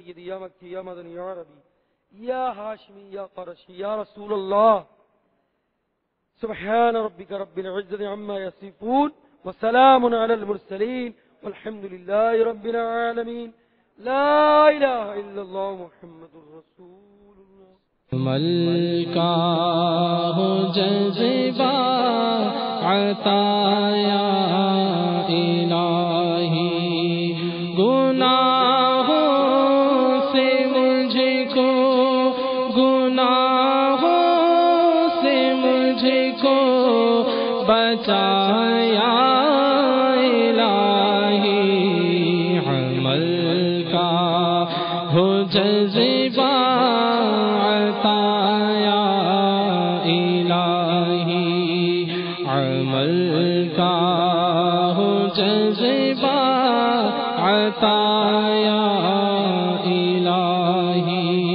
سیدی یا مکی یا مدنی یا عربی یا ہاشمی یا قرشی یا رسول اللہ سبحان ربک رب العزت عما یصفون وسلام علی المرسلین والحمد للہ رب العالمین لا الہ الا اللہ محمد رسول اللہ مل کا ہو جذبہ عطایا الہی گناہوں سے مجھ کو بچایا الہی عمل کا ہو جذبہ عطایا الہی عمل کا ہو جذبہ عطایا الہی